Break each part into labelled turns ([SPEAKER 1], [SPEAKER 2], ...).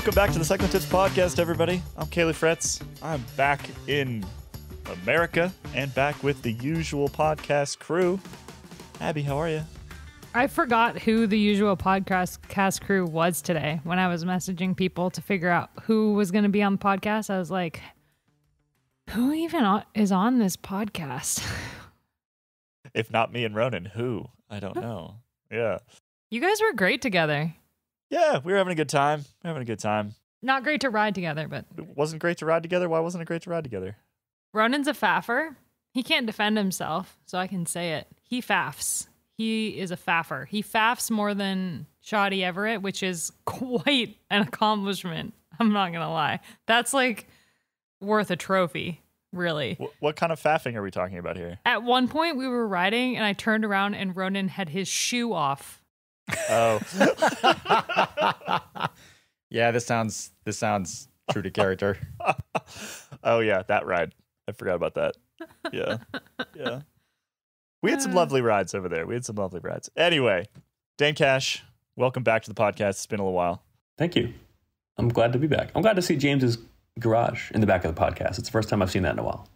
[SPEAKER 1] Welcome back to the Cycling Tips Podcast, everybody. I'm Kaylee Fretz. I'm back in America and back with the usual podcast crew. Abby, how are you?
[SPEAKER 2] I forgot who the usual podcast crew was today when I was messaging people to figure out who was going to be on the podcast. I was like, who even is on this podcast?
[SPEAKER 1] If not me and Ronan, who? I don't know. Yeah.
[SPEAKER 2] You guys were great together.
[SPEAKER 1] Yeah, we were having a good time.
[SPEAKER 2] Not great to ride together, but...
[SPEAKER 1] It wasn't great to ride together? Why wasn't it great to ride together?
[SPEAKER 2] Ronan's a faffer. He can't defend himself, so I can say it. He faffs. He is a faffer. He faffs more than Shoddy Everett, which is quite an accomplishment. I'm not going to lie. That's like worth a trophy, really.
[SPEAKER 1] What kind of faffing are we talking about here?
[SPEAKER 2] At one point, we were riding, and I turned around, and Ronan had his shoe off.
[SPEAKER 1] Oh.
[SPEAKER 3] Yeah, this sounds true to character.
[SPEAKER 1] Oh, yeah, that ride. I forgot about that. Yeah. Yeah. We had some lovely rides over there. Anyway, Dane Cash, welcome back to the podcast. It's been a little while.
[SPEAKER 4] Thank you. I'm glad to be back. I'm glad to see James's garage in the back of the podcast. It's the first time I've seen that in a while.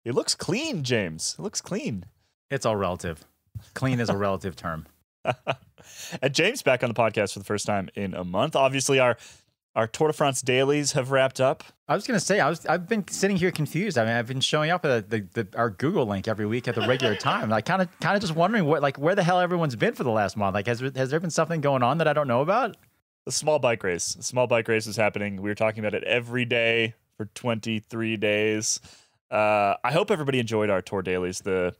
[SPEAKER 1] It looks clean, James. It looks clean.
[SPEAKER 3] It's all relative. Clean is a relative term.
[SPEAKER 1] And James back on the podcast for the first time in a month. Obviously, our Tour de France dailies have wrapped up.
[SPEAKER 3] I was going to say, I've been sitting here confused. I mean, I've been showing up at our Google link every week at the regular time. Like, kind of just wondering where the hell everyone's been for the last month. Like, has there been something going on that I don't know about?
[SPEAKER 1] The small bike race. The small bike race is happening. We were talking about it every day for 23 days. I hope everybody enjoyed our tour dailies. The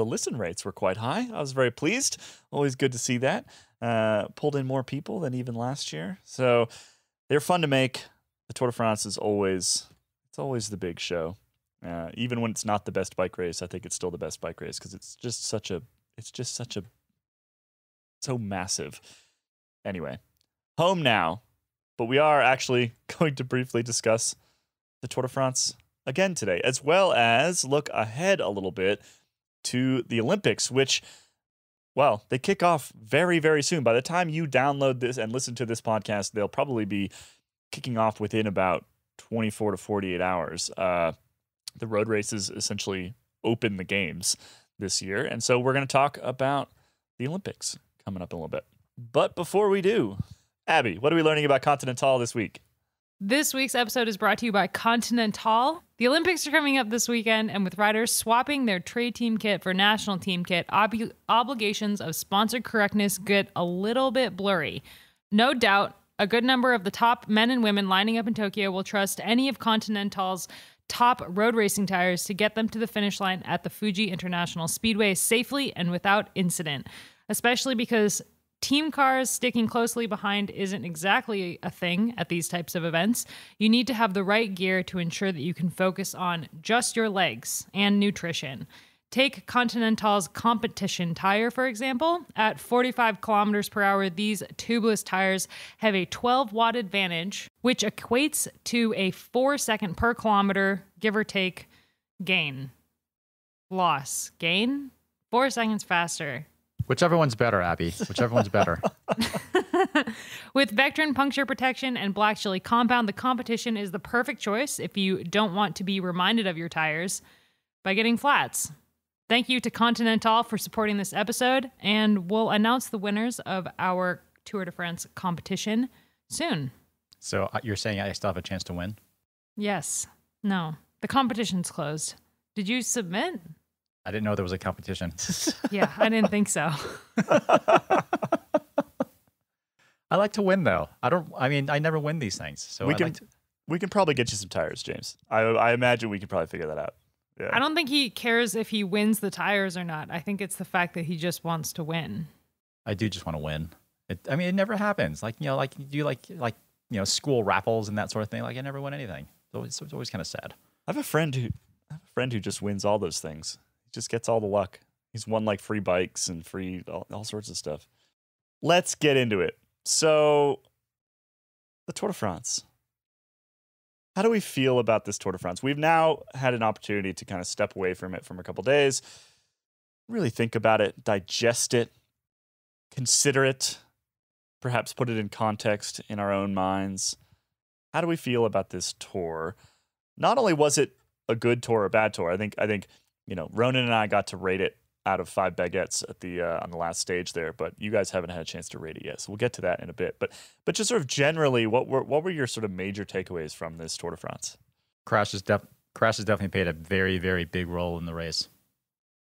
[SPEAKER 1] listen rates were quite high. I was very pleased. Always good to see that. Pulled in more people than even last year. So they're fun to make. The Tour de France is always the big show. Even when it's not the best bike race, I think it's still the best bike race because it's just so massive. Anyway, home now, but we are actually going to briefly discuss the Tour de France again today, as well as look ahead a little bit to the Olympics, which, well, they kick off very, very soon. By the time you download this and listen to this podcast, they'll probably be kicking off within about 24 to 48 hours. The road races essentially open the games this year. And so we're going to talk about the Olympics coming up in a little bit. But before we do, Abby, what are we learning about Continental this week?
[SPEAKER 2] This week's episode is brought to you by Continental. The Olympics are coming up this weekend, and with riders swapping their trade team kit for national team kit, obligations of sponsored correctness get a little bit blurry. No doubt, a good number of the top men and women lining up in Tokyo will trust any of Continental's top road racing tires to get them to the finish line at the Fuji International Speedway safely and without incident, especially because team cars sticking closely behind isn't exactly a thing at these types of events. You need to have the right gear to ensure that you can focus on just your legs and nutrition. Take Continental's competition tire, for example. At 45 kilometers per hour, these tubeless tires have a 12-watt advantage, which equates to a 4-second per kilometer, give or take, gain. Loss. Gain? 4 seconds faster.
[SPEAKER 3] Whichever one's better, Abby. Whichever one's better.
[SPEAKER 2] With Vectrin puncture protection and black chili compound, the competition is the perfect choice if you don't want to be reminded of your tires by getting flats. Thank you to Continental for supporting this episode, and we'll announce the winners of our Tour de France competition soon.
[SPEAKER 3] So you're saying I still have a chance to win?
[SPEAKER 2] Yes. No. The competition's closed. Did you submit?
[SPEAKER 3] I didn't know there was a competition.
[SPEAKER 2] Yeah, I didn't think so.
[SPEAKER 3] I like to win, though. I never win these things. So
[SPEAKER 1] we can probably get you some tires, James. I imagine we can probably figure that out. Yeah.
[SPEAKER 2] I don't think he cares if he wins the tires or not. I think it's the fact that he just wants to win.
[SPEAKER 3] I do just want to win. It never happens. Like you do school raffles and that sort of thing. Like I never win anything. It's always kind of sad.
[SPEAKER 1] I have a friend who just wins all those things. He just gets all the luck. He's won like free bikes and free all sorts of stuff. Let's get into it. So, the Tour de France. How do we feel about this Tour de France? We've now had an opportunity to kind of step away from it from a couple days, really think about it, digest it, consider it. perhaps put it in context in our own minds. How do we feel about this tour? Not only was it a good tour or a bad tour, I think Ronan and I got to rate it out of 5 baguettes at the on the last stage there, but you guys haven't had a chance to rate it yet, so we'll get to that in a bit. But just sort of generally, what were your sort of major takeaways from this Tour de France?
[SPEAKER 3] Crash has definitely played a very, very big role in the race.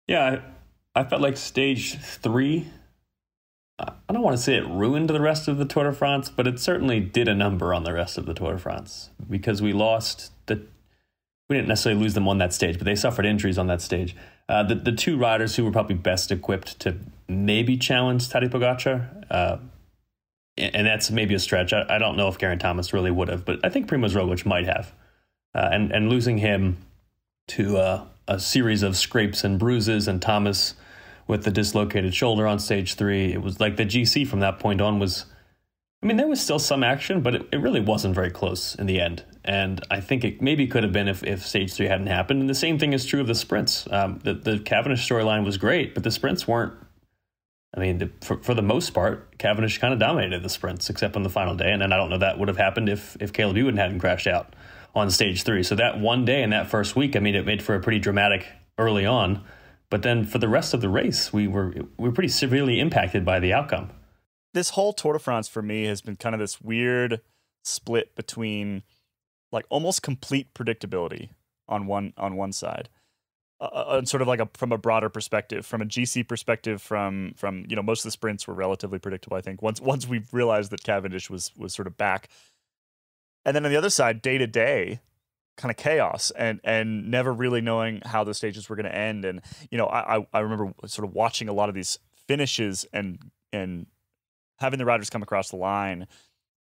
[SPEAKER 4] Yeah, I felt like stage 3, I don't want to say it ruined the rest of the Tour de France, but it certainly did a number on the rest of the Tour de France, because we didn't necessarily lose them on that stage, but they suffered injuries on that stage. The 2 riders who were probably best equipped to maybe challenge Tadej Pogacar, and that's maybe a stretch. I don't know if Geraint Thomas really would have, but I think Primož Roglič might have. And losing him to a series of scrapes and bruises, and Thomas with the dislocated shoulder on stage 3, it was like the GC from that point on was, I mean, there was still some action, but it really wasn't very close in the end. And I think it maybe could have been if stage 3 hadn't happened. And the same thing is true of the sprints. The Cavendish storyline was great, but the sprints weren't. I mean, for the most part, Cavendish kind of dominated the sprints, except on the final day. And then I don't know that would have happened if Caleb Ewan hadn't crashed out on stage 3. So that one day and that first week, I mean, it made for a pretty dramatic early on. But then for the rest of the race, we were pretty severely impacted by the outcome.
[SPEAKER 1] This whole Tour de France for me has been kind of this weird split between like almost complete predictability on one side, sort of like from a broader perspective, from a GC perspective, from most of the sprints were relatively predictable. I think once we realized that Cavendish was sort of back, and then on the other side, day to day, kind of chaos and never really knowing how the stages were going to end. And I remember sort of watching a lot of these finishes and having the riders come across the line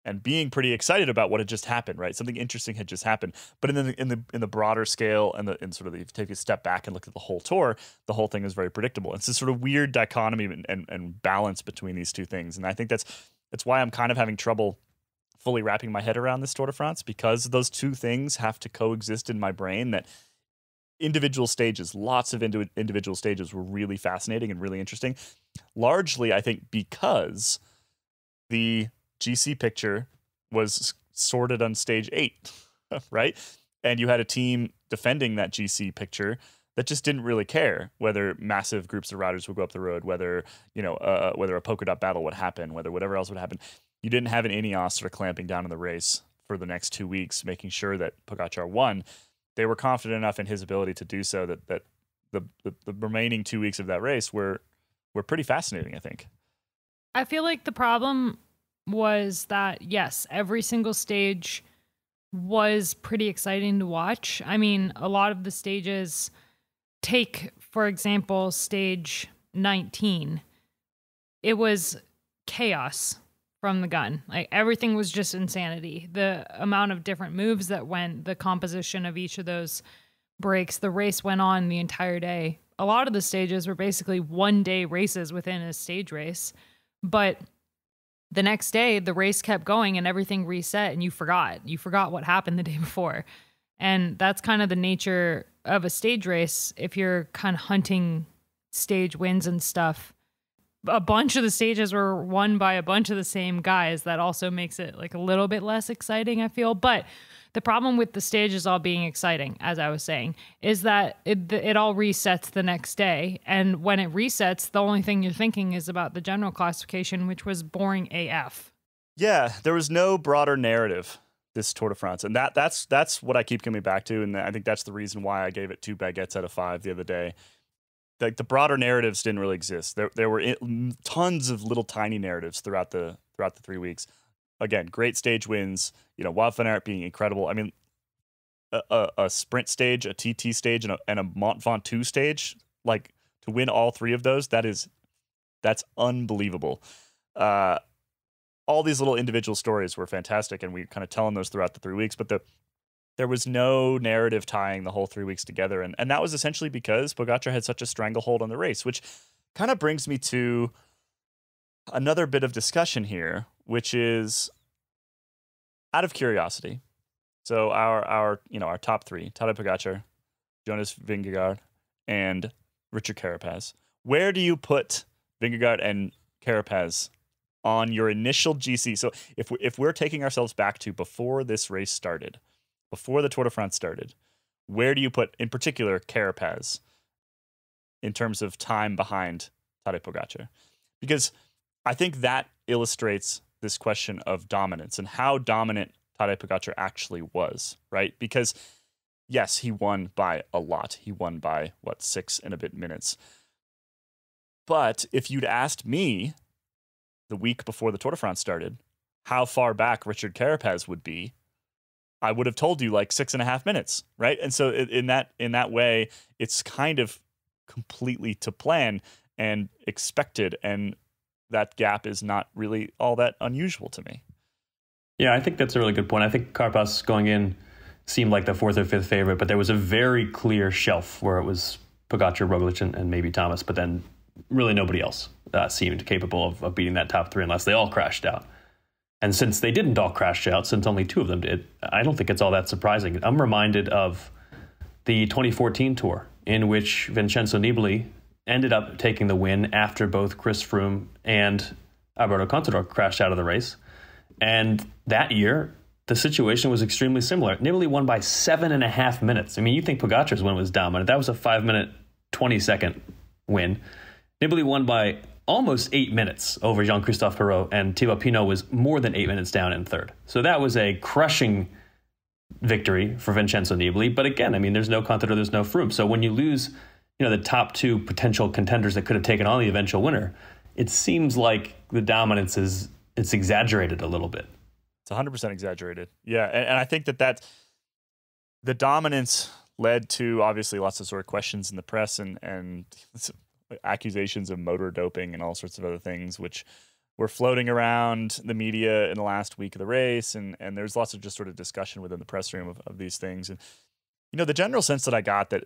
[SPEAKER 1] and being pretty excited about what had just happened, right? Something interesting had just happened. But in the broader scale and sort of if you take a step back and look at the whole tour, the whole thing is very predictable. It's this sort of weird dichotomy and balance between these two things. And I think that's why I'm kind of having trouble fully wrapping my head around this Tour de France, because those two things have to coexist in my brain. That individual stages, lots of individual stages were really fascinating and really interesting. Largely, I think, because the GC picture was sorted on stage 8, right? And you had a team defending that GC picture that just didn't really care whether massive groups of riders would go up the road, whether a polka dot battle would happen, whether whatever else would happen. You didn't have an Ineos sort of clamping down on the race for the next 2 weeks, making sure that Pogacar won. They were confident enough in his ability to do so that the remaining 2 weeks of that race were pretty fascinating, I think.
[SPEAKER 2] I feel like the problem was that, yes, every single stage was pretty exciting to watch. I mean, a lot of the stages, take, for example, stage 19, it was chaos from the gun. Like, everything was just insanity. The amount of different moves that went, the composition of each of those breaks, the race went on the entire day. A lot of the stages were basically one-day races within a stage race, but the next day the race kept going and everything reset, and you forgot what happened the day before. And that's kind of the nature of a stage race. If you're kind of hunting stage wins and stuff, a bunch of the stages were won by a bunch of the same guys. That also makes it like a little bit less exciting, I feel. But the problem with the stages all being exciting, as I was saying, is that it all resets the next day. And when it resets, the only thing you're thinking is about the general classification, which was boring AF.
[SPEAKER 1] Yeah, there was no broader narrative this Tour de France. And that's what I keep coming back to. And I think that's the reason why I gave it 2 baguettes out of 5 the other day. Like, the broader narratives didn't really exist. There were tons of little tiny narratives throughout the 3 weeks. Again, great stage wins. Wout van Aert being incredible. I mean, a sprint stage, a TT stage, and a Mont Ventoux stage. Like, to win all 3 of those, that's unbelievable. All these little individual stories were fantastic, and we kind of telling those throughout the 3 weeks. But there was no narrative tying the whole 3 weeks together. And that was essentially because Pogacar had such a stranglehold on the race, which kind of brings me to another bit of discussion here, which is, out of curiosity. So our top 3, Tadej Pogacar, Jonas Vingegaard, and Richard Carapaz. Where do you put Vingegaard and Carapaz on your initial GC. So if we're taking ourselves back to before this race started, before the Tour de France started, where do you put, in particular, Carapaz in terms of time behind Tadej Pogacar? Because I think that illustrates this question of dominance and how dominant Tadej Pogacar actually was, right? Because, yes, he won by a lot. He won by, 6 and a bit minutes. But if you'd asked me the week before the Tour de France started how far back Richard Carapaz would be, I would have told you 6.5 minutes, right? And so in that way, it's kind of completely to plan and expected, and that gap is not really all that unusual to me.
[SPEAKER 4] Yeah, I think that's a really good point. I think Carapaz going in seemed like the 4th or 5th favorite, but there was a very clear shelf where it was Pogacar, Roglic, and maybe Thomas, but then really nobody else seemed capable of beating that top 3 unless they all crashed out. And since they didn't all crash out, since only 2 of them did, I don't think it's all that surprising. I'm reminded of the 2014 Tour, in which Vincenzo Nibali ended up taking the win after both Chris Froome and Alberto Contador crashed out of the race. And that year, the situation was extremely similar. Nibali won by 7.5 minutes. I mean, you think Pogacar's win was dominant. That was a 5-minute, 20-second win. Nibali won by almost 8 minutes over Jean-Christophe Perrault, and Thibaut Pinot was more than 8 minutes down in third. So that was a crushing victory for Vincenzo Nibali. But again, I mean, there's no Contador, there's no Froome. So when you lose, the top 2 potential contenders that could have taken on the eventual winner, it seems like the dominance it's exaggerated a little bit.
[SPEAKER 1] It's 100% exaggerated. Yeah, and I think that the dominance led to obviously lots of sort of questions in the press and accusations of motor doping and all sorts of other things, which were floating around the media in the last week of the race. And there's lots of just sort of discussion within the press room of these things. And, the general sense that I got that,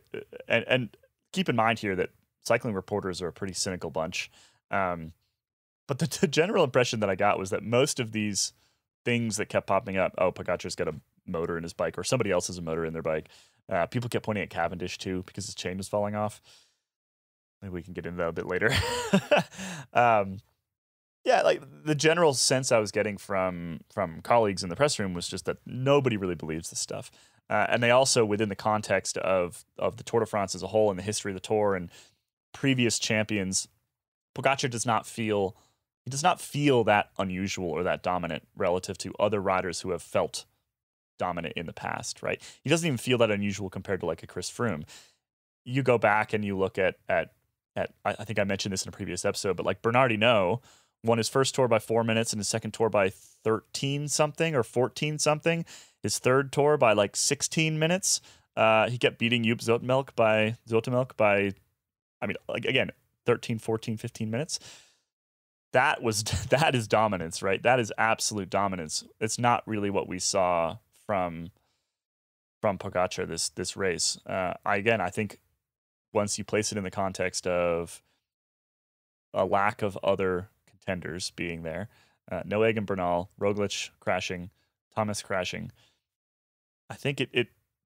[SPEAKER 1] and keep in mind here that cycling reporters are a pretty cynical bunch. But the general impression that I got was that most of these things that kept popping up, Pogacar's got a motor in his bike or somebody else has a motor in their bike. People kept pointing at Cavendish too because his chain was falling off. Maybe we can get into that a bit later. Yeah, the general sense I was getting from colleagues in the press room was just that nobody really believes this stuff. And they also, within the context of the Tour de France as a whole and the history of the Tour and previous champions, Pogacar does not feel that unusual or that dominant relative to other riders who have felt dominant in the past, right? He doesn't even feel that unusual compared to a Chris Froome. You go back and you look at I think I mentioned this in a previous episode, but Bernard Hinault won his first Tour by 4 minutes and his second Tour by 13 something or 14 something. His third Tour by 16 minutes. He kept beating Joop Zoetemelk by, again, 13, 14, 15 minutes. That is dominance, right? That is absolute dominance. It's not really what we saw from Pogacar this race. I think once you place it in the context of a lack of other contenders being there, no Egan Bernal, Roglic crashing, Thomas crashing, I think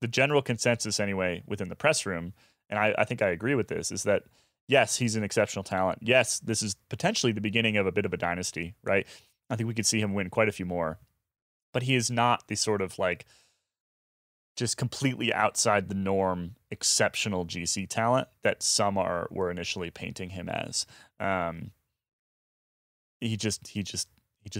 [SPEAKER 1] the general consensus anyway within the press room, and I think I agree with this, is that yes, he's an exceptional talent. Yes, this is potentially the beginning of a bit of a dynasty, right? I think we could see him win quite a few more, but he is not the sort of just completely outside the norm, exceptional GC talent that some were initially painting him as. He just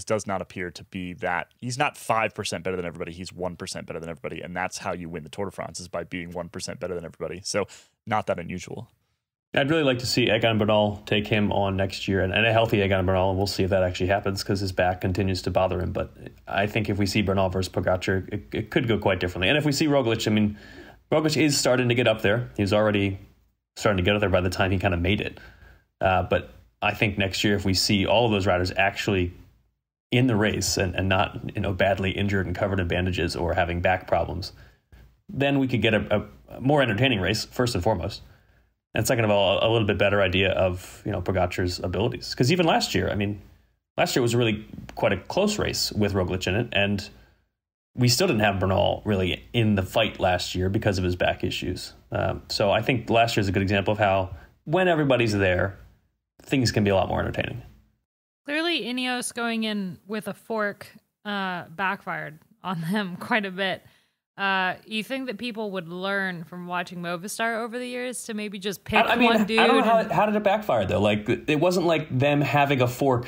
[SPEAKER 1] does not appear to be that. He's not 5% better than everybody. He's 1% better than everybody, and that's how you win the Tour de France, is by being 1% better than everybody. So not that unusual.
[SPEAKER 4] I'd really like to see Egan Bernal take him on next year, and a healthy Egan Bernal, and we'll see if that actually happens because his back continues to bother him. But I think if we see Bernal versus Pogacar, it could go quite differently. And if we see Roglic, Roglic is starting to get up there. He's already starting to get up there by the time he kind of made it. But I think next year, if we see all of those riders actually in the race and not badly injured and covered in bandages or having back problems, then we could get a more entertaining race, first and foremost. And second of all, a little bit better idea of Pogacar's abilities. Because even last year, last year was really quite a close race with Roglic in it, and we still didn't have Bernal really in the fight last year because of his back issues. So I think last year is a good example of how when everybody's there, things can be a lot more entertaining.
[SPEAKER 2] Clearly, Clearly, Ineos going in with a fork backfired on them quite a bit. You think that people would learn from watching Movistar over the years to maybe just pick one dude?
[SPEAKER 4] I don't know how did it backfire, though? Like, it wasn't like them having a fork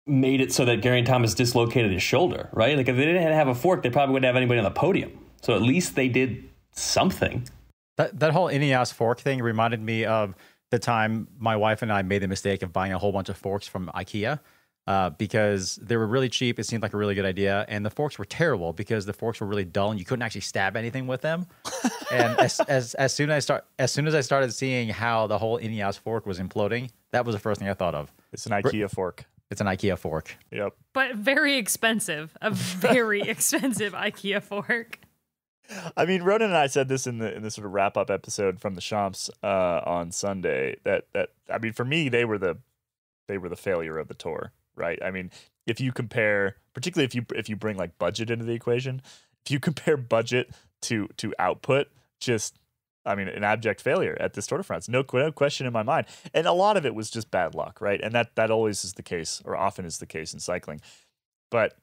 [SPEAKER 4] made it so that Geraint Thomas dislocated his shoulder, right? Like, if they didn't have a fork, they probably wouldn't have anybody on the podium. So at least they did something.
[SPEAKER 3] That whole Ineos fork thing reminded me of the time my wife and I made the mistake of buying a whole bunch of forks from IKEA because they were really cheap. It seemed like a really good idea. And the forks were terrible because the forks were really dull and you couldn't actually stab anything with them. And as soon as I started seeing how the whole Ineos fork was imploding, that was the first thing I thought of.
[SPEAKER 1] It's an IKEA fork.
[SPEAKER 3] It's an IKEA fork.
[SPEAKER 1] Yep.
[SPEAKER 2] But very expensive. A very expensive IKEA fork.
[SPEAKER 1] I mean, Ronan and I said this in the sort of wrap up episode from the Champs on Sunday. That I mean, for me, they were the failure of the tour, right? I mean, if you compare, particularly if you bring like budget into the equation, if you compare budget to output, just I mean, an abject failure at this Tour de France. No question in my mind. And a lot of it was just bad luck, right? And that always is the case, or often is the case in cycling. But,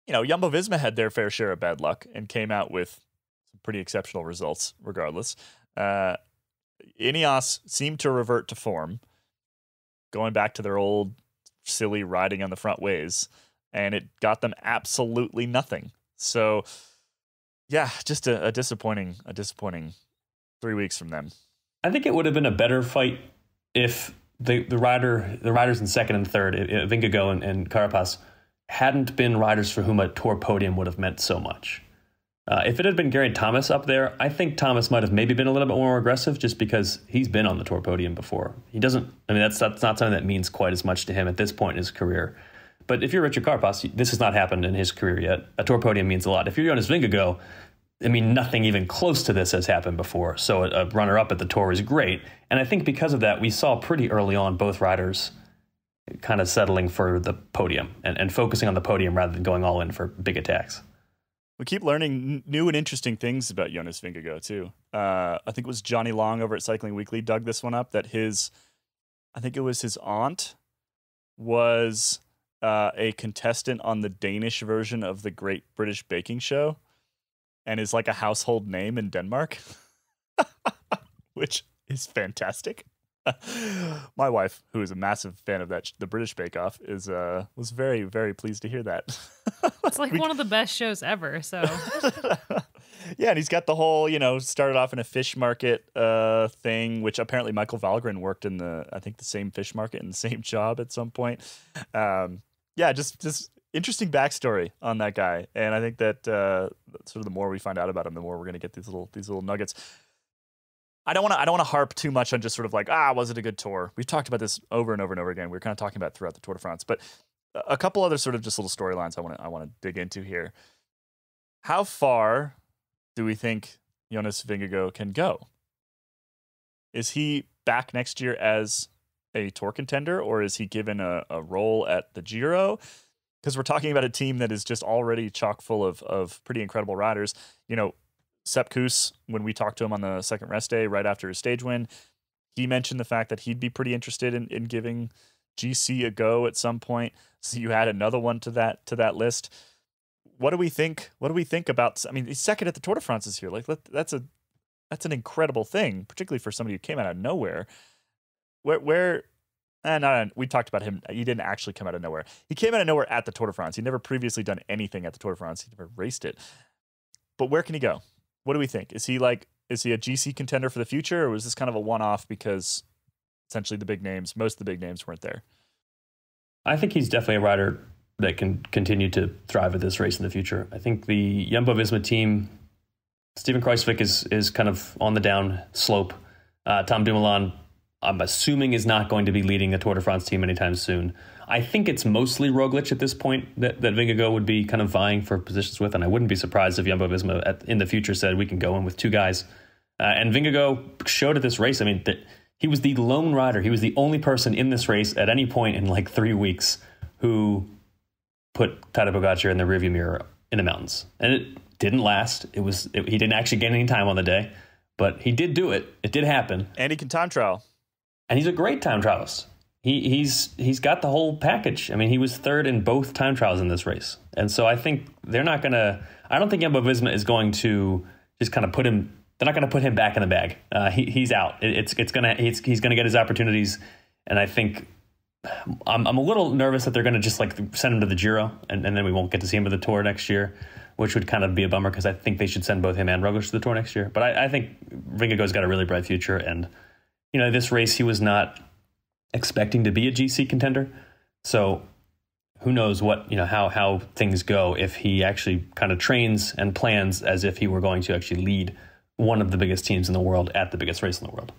[SPEAKER 1] you know, Jumbo-Visma had their fair share of bad luck and came out with some pretty exceptional results regardless. Ineos seemed to revert to form, going back to their old silly riding on the front ways, and it got them absolutely nothing. So, yeah, just a disappointing 3 weeks from them.
[SPEAKER 4] I think it would have been a better fight if the riders in second and third, Vingegaard and Carapaz, hadn't been riders for whom a Tour podium would have meant so much. If it had been Geraint Thomas up there, I think Thomas might have maybe been a little bit more aggressive just because he's been on the Tour podium before. He doesn't, I mean, that's not something that means quite as much to him at this point in his career. But if you're Richard Carapaz, this has not happened in his career yet. A Tour podium means a lot. If you're Jonas Vingegaard, I mean, nothing even close to this has happened before. So a runner-up at the Tour is great. And I think because of that, we saw pretty early on both riders kind of settling for the podium and focusing on the podium rather than going all in for big attacks.
[SPEAKER 1] We keep learning new and interesting things about Jonas Vingegaard, too. I think it was Johnny Long over at Cycling Weekly dug this one up, that his aunt was a contestant on the Danish version of the Great British Baking Show and is like a household name in Denmark, which is fantastic. My wife, who is a massive fan of the British Bake Off, was very, very pleased to hear that.
[SPEAKER 2] It's like one of the best shows ever. So
[SPEAKER 1] yeah, and he's got the whole, started off in a fish market thing, which apparently Michael Valgren worked in the same fish market in the same job at some point. Yeah, just interesting backstory on that guy, and I think that sort of the more we find out about him, the more we're going to get these little nuggets. I don't want to harp too much on just sort of like, was it a good tour? We've talked about this over and over and over again. We were kind of talking about it throughout the Tour de France, but a couple other sort of just little storylines I want to dig into here. How far do we think Jonas Vingegaard can go? Is he back next year as a Tour contender, or is he given a role at the Giro? Because we're talking about a team that is just already chock full of pretty incredible riders. Sepp Kuss, when we talked to him on the second rest day right after his stage win, he mentioned the fact that he'd be pretty interested in giving GC a go at some point. So you add another one to that list. What do we think? What do we think about? I mean, he's second at the Tour de France this year. Like that's an incredible thing, particularly for somebody who came out of nowhere. We talked about him. He didn't actually come out of nowhere. He came out of nowhere at the Tour de France. He'd never previously done anything at the Tour de France. He never raced it. But where can he go? What do we think? Is he a GC contender for the future, or was this kind of a one-off because essentially most of the big names weren't there?
[SPEAKER 4] I think he's definitely a rider that can continue to thrive at this race in the future. I think the Jumbo-Visma team, Steven Kruijswijk is kind of on the down slope. Tom Dumoulin, I'm assuming, is not going to be leading the Tour de France team anytime soon. I think it's mostly Roglic at this point that Vingegaard would be kind of vying for positions with, and I wouldn't be surprised if Jumbo-Visma in the future said we can go in with two guys. And Vingegaard showed at this race, I mean, that he was the lone rider. He was the only person in this race at any point in like 3 weeks who put Tadej Pogačar in the rearview mirror in the mountains. And it didn't last. He didn't actually get any time on the day, but he did do it. It did happen.
[SPEAKER 1] And he can time trial.
[SPEAKER 4] And he's a great time trialist. he's got the whole package. I mean, he was third in both time trials in this race, and so I think they're not gonna. I don't think Jumbo-Visma is going to just kind of put him. They're not going to put him back in the bag. He's out. He's gonna get his opportunities, and I think I'm a little nervous that they're going to just like send him to the Giro, and then we won't get to see him to the Tour next year, which would kind of be a bummer because I think they should send both him and Roglic to the Tour next year. But I think Vingegaard's got a really bright future, and this race he was not expecting to be a GC contender, so who knows what how things go if he actually kind of trains and plans as if he were going to actually lead one of the biggest teams in the world at the biggest race in the world.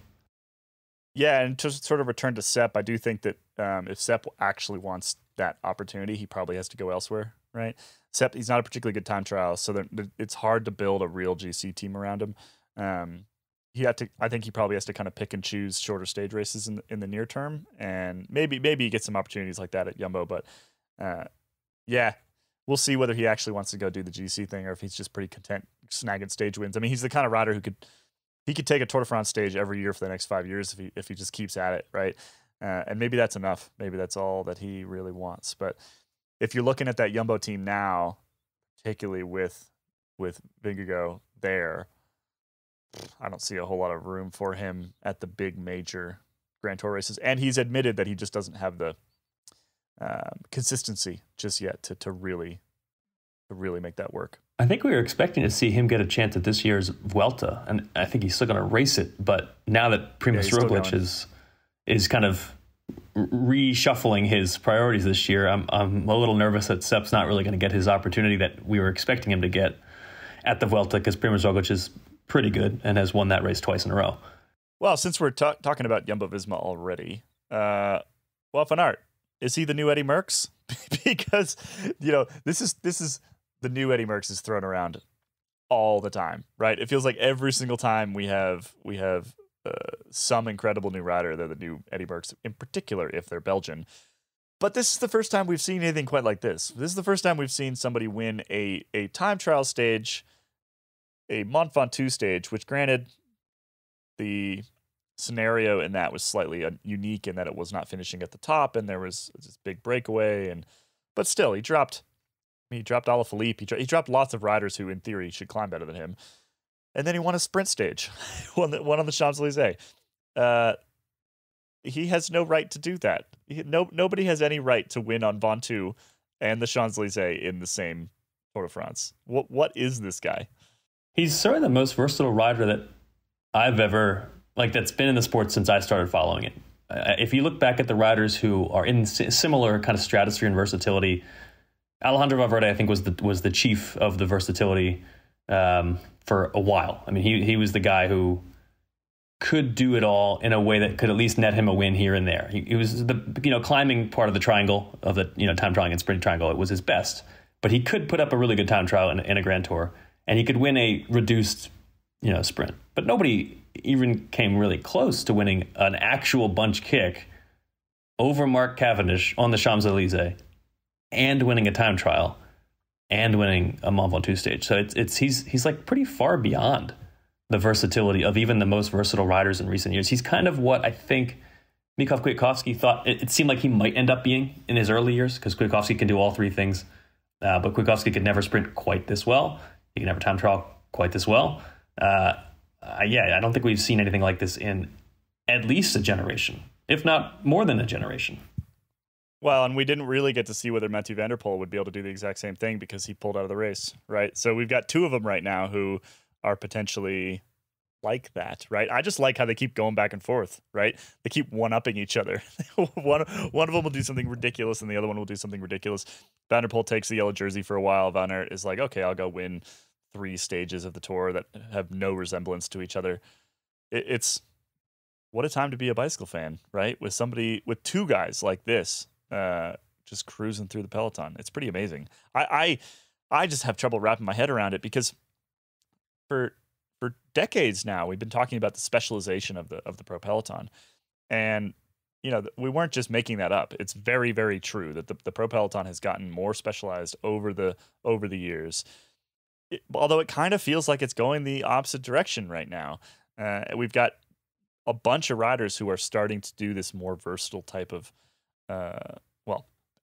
[SPEAKER 1] Yeah, and to sort of return to Sepp, I do think that if Sepp actually wants that opportunity, he probably has to go elsewhere, right? Sepp, he's not a particularly good time trial, so it's hard to build a real GC team around him. I think he probably has to kind of pick and choose shorter stage races in the near term, and maybe he gets some opportunities like that at Jumbo. But yeah, we'll see whether he actually wants to go do the GC thing or if he's just pretty content snagging stage wins. I mean, he's the kind of rider who could take a Tour de France stage every year for the next 5 years if he just keeps at it, right? And maybe that's enough. Maybe that's all that he really wants. But if you're looking at that Jumbo team now, particularly with Vingegaard there, I don't see a whole lot of room for him at the big major Grand Tour races. And he's admitted that he just doesn't have the consistency just yet to really make that work.
[SPEAKER 4] I think we were expecting to see him get a chance at this year's Vuelta, and I think he's still going to race it. But now that Primož Roglic is kind of reshuffling his priorities this year, I'm a little nervous that Sepp's not really going to get his opportunity that we were expecting him to get at the Vuelta, because Primož Roglic is pretty good and has won that race twice in a row.
[SPEAKER 1] Well, since we're talking about Jumbo-Visma already, Wout van Aert, is he the new Eddie Merckx? Because this is the new Eddie Merckx is thrown around all the time, right? It feels like every single time we have some incredible new rider, they're the new Eddie Merckx, in particular if they're Belgian. But this is the first time we've seen anything quite like this. This is the first time we've seen somebody win a time trial stage, a Mont Ventoux stage, which granted the scenario in that was slightly unique in that it was not finishing at the top and there was this big breakaway, but still he dropped Alaphilippe, he dropped lots of riders who in theory should climb better than him, and then he won a sprint stage, won on the Champs-Élysées. He has no right to do that. Nobody has any right to win on Ventoux and the Champs-Élysées in the same Tour de France. What is this guy?
[SPEAKER 4] He's certainly the most versatile rider that I've ever, that's been in the sport since I started following it. If you look back at the riders who are in similar kind of stratosphere and versatility, Alejandro Valverde, I think, was the chief of the versatility for a while. I mean, he was the guy who could do it all in a way that could at least net him a win here and there. He was the climbing part of the triangle of the time trialing and sprint triangle. It was his best, but he could put up a really good time trial in a Grand Tour, and he could win a reduced sprint. But nobody even came really close to winning an actual bunch kick over Mark Cavendish on the Champs-Élysées, and winning a time trial, and winning a Mont Ventoux stage. So he's like pretty far beyond the versatility of even the most versatile riders in recent years. He's kind of what I think Michał Kwiatkowski thought it seemed like he might end up being in his early years, because Kwiatkowski can do all three things, but Kwiatkowski could never sprint quite this well. He can never time trial quite this well. I don't think we've seen anything like this in at least a generation, if not more than a generation.
[SPEAKER 1] Well, and we didn't really get to see whether Mathieu van der Poel would be able to do the exact same thing because he pulled out of the race, right? So we've got two of them right now who are potentially like that, right? I just like how they keep going back and forth, right? They keep one-upping each other. one of them will do something ridiculous and the other one will do something ridiculous. Van der Poel takes the yellow jersey for a while. Van Aert is like, okay, I'll go win 3 stages of the Tour that have no resemblance to each other. It's what a time to be a bicycle fan, right? With two guys like this, just cruising through the peloton. It's pretty amazing. I just have trouble wrapping my head around it because for decades now we've been talking about the specialization of the pro peloton, and we weren't just making that up. It's very, very true that the pro peloton has gotten more specialized over the years. Although it kind of feels like it's going the opposite direction right now. We've got a bunch of riders who are starting to do this more versatile type of,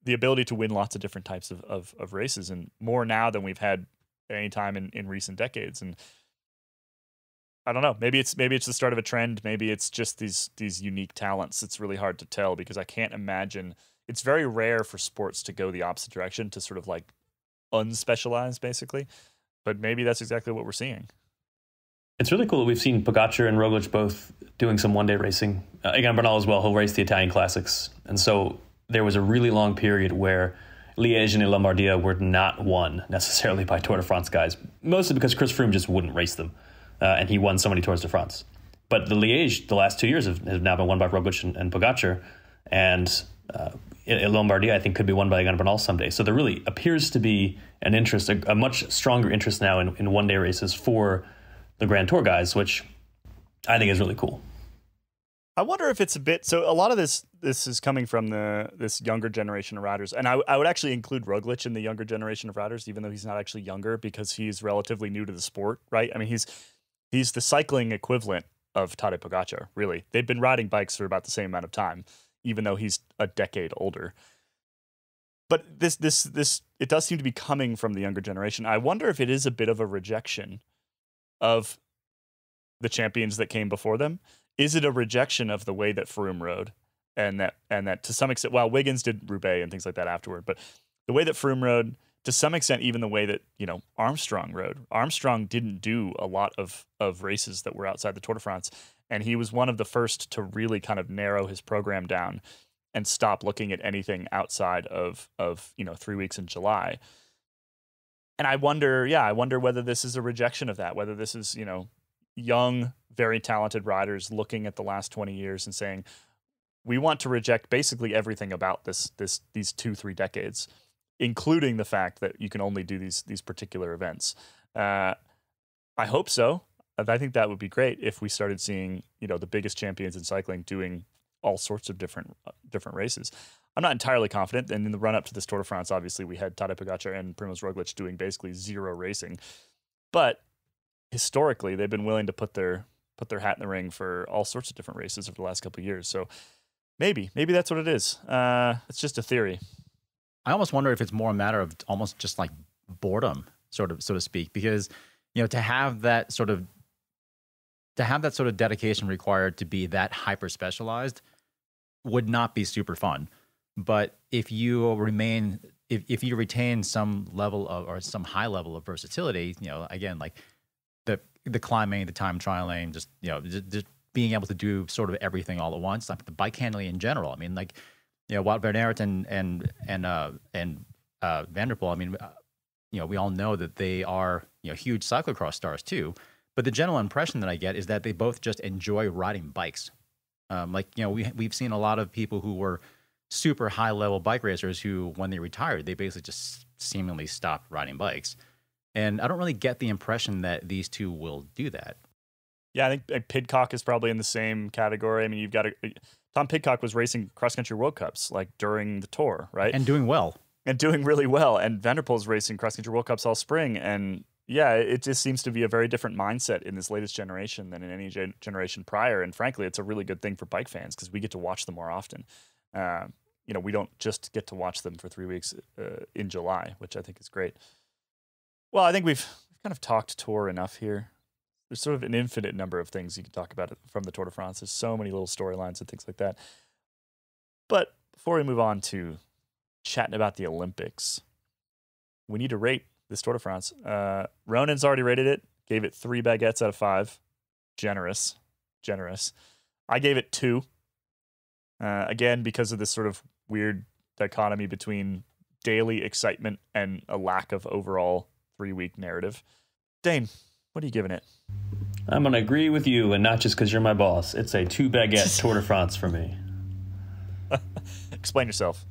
[SPEAKER 1] the ability to win lots of different types of races, and more now than we've had any time in recent decades. And I don't know, maybe it's the start of a trend. Maybe it's just these unique talents. It's really hard to tell, because I can't imagine, it's very rare for sports to go the opposite direction, to sort of like unspecialize basically. But maybe that's exactly what we're seeing.
[SPEAKER 4] It's really cool that we've seen Pogacar and Roglic both doing some one-day racing. Egan Bernal as well, he'll race the Italian classics. And so there was a really long period where Liège and Lombardia were not won necessarily by Tour de France guys, mostly because Chris Froome just wouldn't race them. And he won so many Tours de France. But the Liège, the last 2 years, have now been won by Roglic and Pogacar. And Lombardia, I think, could be won by Egan Bernal someday. So there really appears to be an interest, a much stronger interest now in one-day races for the Grand Tour guys, which I think is really cool.
[SPEAKER 1] I wonder if it's a bit, so a lot of this is coming from this younger generation of riders, and I would actually include Roglic in the younger generation of riders, even though he's not actually younger, because he's relatively new to the sport, right? I mean, he's the cycling equivalent of Tadej Pogacar, really. They've been riding bikes for about the same amount of time, even though he's a decade older. But this it does seem to be coming from the younger generation. I wonder if it is a bit of a rejection of the champions that came before them. Is it a rejection of the way that Froome rode, and that to some extent, well, Wiggins did Roubaix and things like that afterward, but the way that Froome rode, to some extent, even the way that, Armstrong rode. Armstrong didn't do a lot of races that were outside the Tour de France, and he was one of the first to really kind of narrow his program down and stop looking at anything outside of 3 weeks in July. And I wonder whether this is a rejection of that, whether this is, young, very talented riders looking at the last 20 years and saying, we want to reject basically everything about these 2-3 decades, including the fact that you can only do these particular events. I hope so. I think that would be great if we started seeing, the biggest champions in cycling doing all sorts of different races. I'm not entirely confident. And in the run up to this Tour de France, obviously we had Tadej Pogacar and Primož Roglic doing basically zero racing, but historically they've been willing to put their hat in the ring for all sorts of different races over the last couple of years. So maybe that's what it is. It's just a theory.
[SPEAKER 3] I almost wonder if it's more a matter of almost just like boredom, so to speak, because to have that sort of dedication required to be that hyper specialized would not be super fun. But if you retain some level of, or some high level of versatility, again, like the climbing, the time trialing, just being able to do sort of everything all at once, like the bike handling in general. I mean, like, Wout van Aert and Van der Poel, I mean, we all know that they are, huge cyclocross stars too. But the general impression that I get is that they both just enjoy riding bikes. We've seen a lot of people who were super high level bike racers who, when they retired, they basically just seemingly stopped riding bikes. And I don't really get the impression that these two will do that.
[SPEAKER 1] Yeah, I think Pidcock is probably in the same category. I mean, you've got Tom Pidcock was racing cross-country World Cups like during the Tour, right?
[SPEAKER 3] And doing well.
[SPEAKER 1] And doing really well. And Van der Poel's racing cross-country World Cups all spring. And yeah, it just seems to be a very different mindset in this latest generation than in any generation prior. And frankly, it's a really good thing for bike fans because we get to watch them more often. We don't just get to watch them for 3 weeks in July, which I think is great. Well, I think we've kind of talked Tour enough here. There's sort of an infinite number of things you can talk about from the Tour de France. There's so many little storylines and things like that. But before we move on to chatting about the Olympics, we need to rate this Tour de France. Ronan's already rated it, gave it 3 baguettes out of 5. Generous. I gave it 2. Again, because of this sort of weird dichotomy between daily excitement and a lack of overall 3-week narrative. Dane, what are you giving it?
[SPEAKER 4] I'm going to agree with you, and not just because you're my boss. It's a 2 baguette Tour de France for me.
[SPEAKER 1] Explain yourself.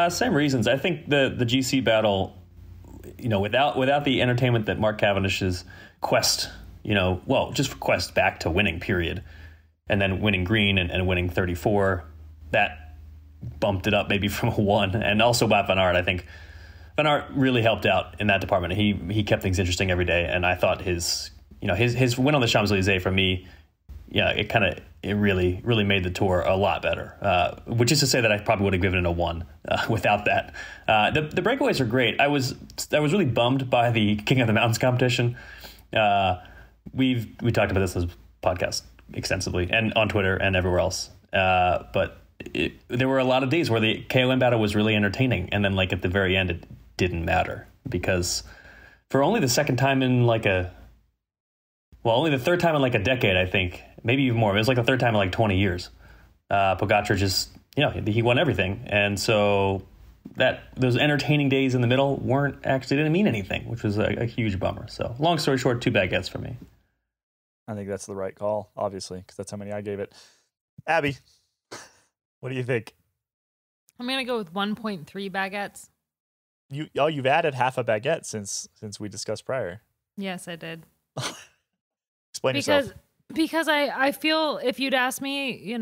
[SPEAKER 4] Same reasons. I think the GC battle, without the entertainment that Mark Cavendish's quest, just quest back to winning, period, and then winning green and winning 34, that bumped it up maybe from a 1. And also by Van Aert, I think Van Aert really helped out in that department. He kept things interesting every day, and I thought his win on the Champs-Élysées for me, yeah, it really made the tour a lot better. Which is to say that I probably would have given it a 1 without that. The breakaways are great. I was really bummed by the King of the Mountains competition. We talked about this on this podcast extensively and on Twitter and everywhere else. But there were a lot of days where the KOM battle was really entertaining, and then like at the very end, it didn't matter because for only the second time in only the third time in like a decade, I think, maybe even more. It was like the third time in like 20 years. Pogacar just, he won everything, and so those entertaining days in the middle didn't mean anything, which was a huge bummer. So long story short, 2 baguettes for me.
[SPEAKER 1] I think that's the right call, obviously, because that's how many I gave it. Abby, what do you think?
[SPEAKER 2] I'm going to go with 1.3 baguettes.
[SPEAKER 1] You've added half a baguette since we discussed prior.
[SPEAKER 2] Yes, I did.
[SPEAKER 1] Explain yourself.
[SPEAKER 2] Because I feel if you'd asked me,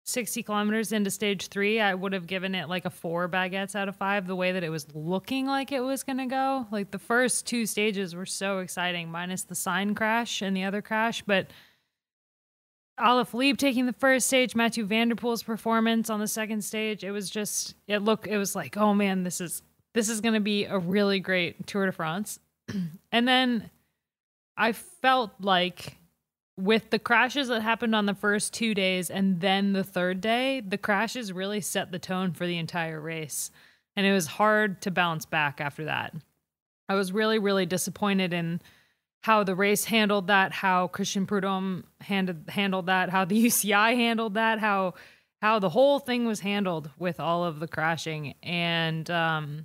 [SPEAKER 2] 60 kilometers into stage 3, I would have given it like a 4 baguettes out of 5, the way that it was looking like it was going to go. Like the first 2 stages were so exciting, minus the sign crash and the other crash. But Alaphilippe taking the first stage, Mathieu van der Poel's performance on the second stage, it was just, it was like, oh man, this is going to be a really great Tour de France. And then I felt like with the crashes that happened on the first 2 days and then the third day, the crashes really set the tone for the entire race. And it was hard to bounce back after that. I was really, really disappointed in how the race handled that, how Christian Prudhomme handled that, how the UCI handled that, how the whole thing was handled with all of the crashing. And I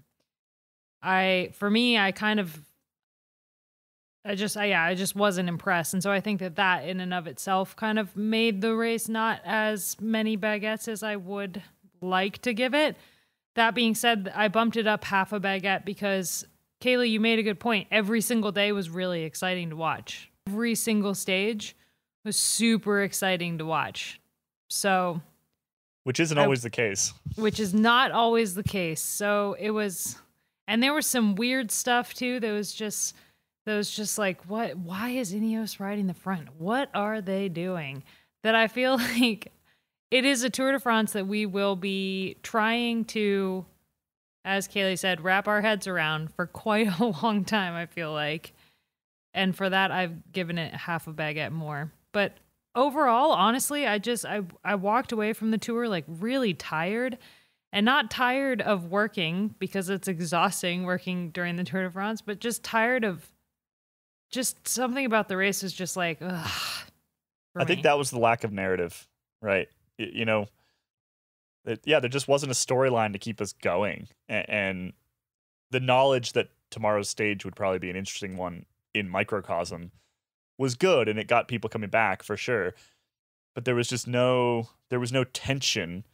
[SPEAKER 2] just wasn't impressed. And so I think that in and of itself kind of made the race not as many baguettes as I would like to give it. That being said, I bumped it up half a baguette because, Kaylee, you made a good point. Every single day was really exciting to watch. Every single stage was super exciting to watch. So,
[SPEAKER 1] which isn't always the case.
[SPEAKER 2] Which is not always the case. So it was, and there was some weird stuff too. That was just like, what? Why is Ineos riding the front? What are they doing? That I feel like it is a Tour de France that we will be trying to, as Kaylee said, wrap our heads around for quite a long time, I feel like. And for that, I've given it half a baguette more. But overall, honestly, I walked away from the tour like really tired, and not tired of working because it's exhausting working during the Tour de France, but just tired of just something about the race was just like, ugh.
[SPEAKER 1] I think that was the lack of narrative, right? There just wasn't a storyline to keep us going. And the knowledge that tomorrow's stage would probably be an interesting one in microcosm was good, and it got people coming back for sure. But there was no tension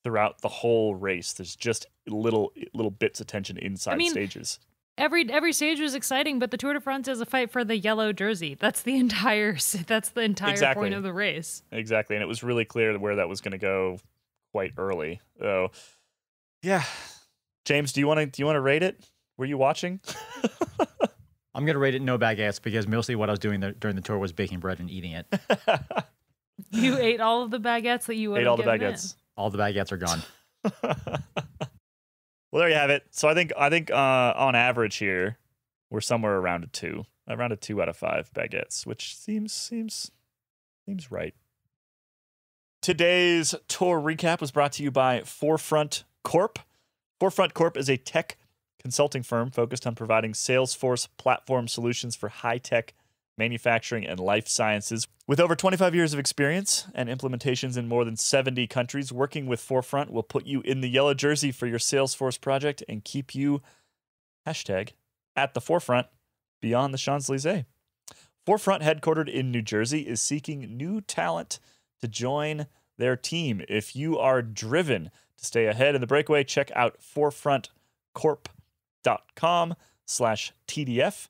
[SPEAKER 1] throughout the whole race. There's just little bits of tension inside stages.
[SPEAKER 2] Every stage was exciting, but the Tour de France is a fight for the yellow jersey. That's the entire
[SPEAKER 1] exactly.
[SPEAKER 2] point of the race.
[SPEAKER 1] Exactly, and it was really clear where that was going to go quite early. So, yeah, James, do you want to rate it? Were you watching?
[SPEAKER 3] I'm gonna rate it no baguettes because mostly what I was doing during the tour was baking bread and eating it.
[SPEAKER 2] You ate all of the baguettes that you would
[SPEAKER 1] ate all the baguettes.
[SPEAKER 3] All the baguettes are gone.
[SPEAKER 1] Well, there you have it. So I think on average here, we're somewhere around a 2 out of 5 baguettes, which seems right. Today's tour recap was brought to you by Forefront Corp. Forefront Corp is a tech consulting firm focused on providing Salesforce platform solutions for high-tech manufacturing and life sciences. With over 25 years of experience and implementations in more than 70 countries, working with Forefront will put you in the yellow jersey for your Salesforce project and keep you # at the forefront beyond the Champs-Elysees. Forefront, headquartered in New Jersey, is seeking new talent to join their team. If you are driven to stay ahead in the breakaway, check out forefrontcorp.com/TDF.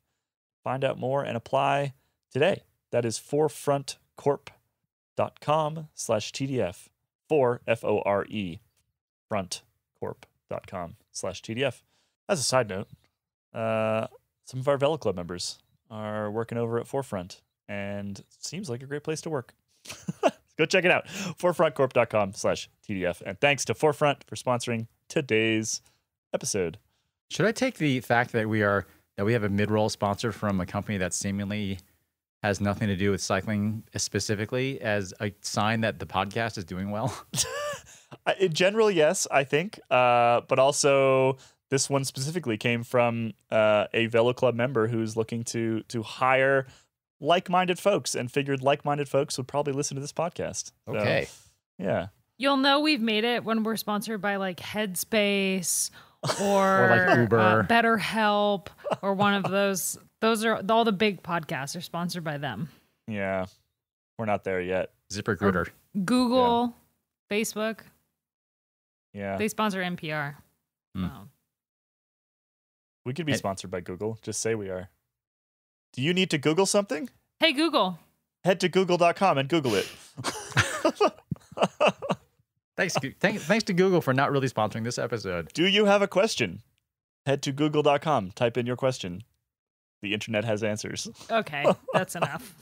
[SPEAKER 1] Find out more and apply today. That is forefrontcorp.com/TDF. FORE, frontcorp.com/TDF. As a side note, some of our Velo Club members are working over at Forefront, and it seems like a great place to work. Go check it out. forefrontcorp.com/TDF. And thanks to Forefront for sponsoring today's episode.
[SPEAKER 3] Should I take the fact that we have a mid-roll sponsor from a company that seemingly has nothing to do with cycling specifically as a sign that the podcast is doing well?
[SPEAKER 1] In general, yes, I think. But also, this one specifically came from a Velo Club member who's looking to hire like-minded folks and figured like-minded folks would probably listen to this podcast.
[SPEAKER 3] Okay.
[SPEAKER 1] So, yeah.
[SPEAKER 2] You'll know we've made it when we're sponsored by like Headspace
[SPEAKER 3] Or like Uber.
[SPEAKER 2] BetterHelp, or one of those. Those are all the big podcasts are sponsored by them.
[SPEAKER 1] Yeah. We're not there yet.
[SPEAKER 3] ZipRecruiter.
[SPEAKER 2] Google, Facebook.
[SPEAKER 1] Yeah.
[SPEAKER 2] They sponsor NPR.
[SPEAKER 3] Hmm.
[SPEAKER 2] Oh.
[SPEAKER 1] We could be sponsored by Google. Just say we are. Do you need to Google something?
[SPEAKER 2] Hey, Google.
[SPEAKER 1] Head to google.com and Google it.
[SPEAKER 3] Thanks to Google for not really sponsoring this episode.
[SPEAKER 1] Do you have a question? Head to google.com. Type in your question. The internet has answers.
[SPEAKER 2] Okay, that's enough.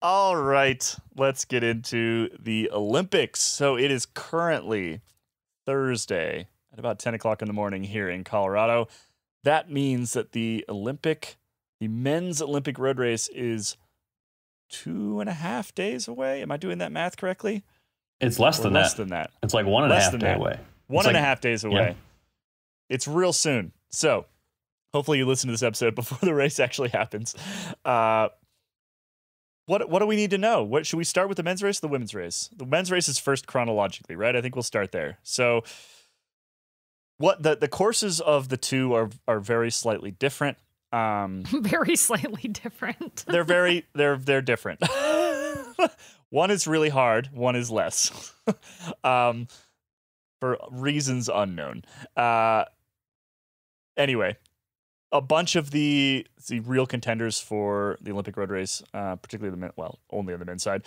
[SPEAKER 1] All right, let's get into the Olympics. So it is currently Thursday at about 10 o'clock in the morning here in Colorado. That means that the men's Olympic road race is 2.5 days away. Am I doing that math correctly?
[SPEAKER 4] It's less than
[SPEAKER 1] less
[SPEAKER 4] that.
[SPEAKER 1] than that.
[SPEAKER 4] It's like 1.5 days away.
[SPEAKER 1] One and a half days away.
[SPEAKER 4] Yeah.
[SPEAKER 1] It's real soon. So hopefully you listen to this episode before the race actually happens. What do we need to know? What should we start with, the men's race or the women's race? The men's race is first chronologically, right? I think we'll start there. So what the courses of the two are very slightly different.
[SPEAKER 2] Very slightly different.
[SPEAKER 1] They're different. One is really hard, one is less. For reasons unknown. Anyway, a bunch of the real contenders for the Olympic road race, particularly only on the men's side,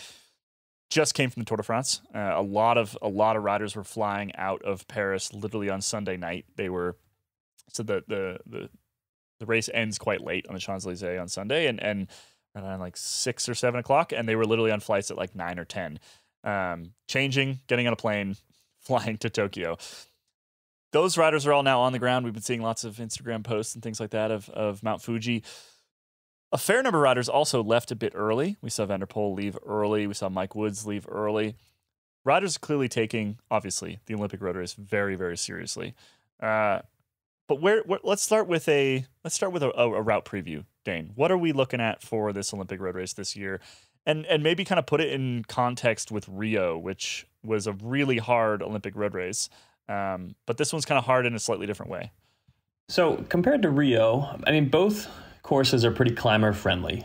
[SPEAKER 1] just came from the Tour de France. A lot of riders were flying out of Paris literally on Sunday night. The race ends quite late on the Champs-Elysees on Sunday, and around like 6 or 7 o'clock, and they were literally on flights at like 9 or 10, changing, getting on a plane, flying to Tokyo. Those riders are all now on the ground. We've been seeing lots of Instagram posts and things like that of Mount Fuji. A fair number of riders also left a bit early. We saw Van der Poel leave early. We saw Mike Woods leave early. Riders are clearly taking, obviously, the Olympic road race very, very seriously. But let's start with a route preview, Dane. What are we looking at for this Olympic road race this year? And maybe kind of put it in context with Rio, which was a really hard Olympic road race. But this one's kind of hard in a slightly different way.
[SPEAKER 4] So compared to Rio, I mean, both courses are pretty climber friendly.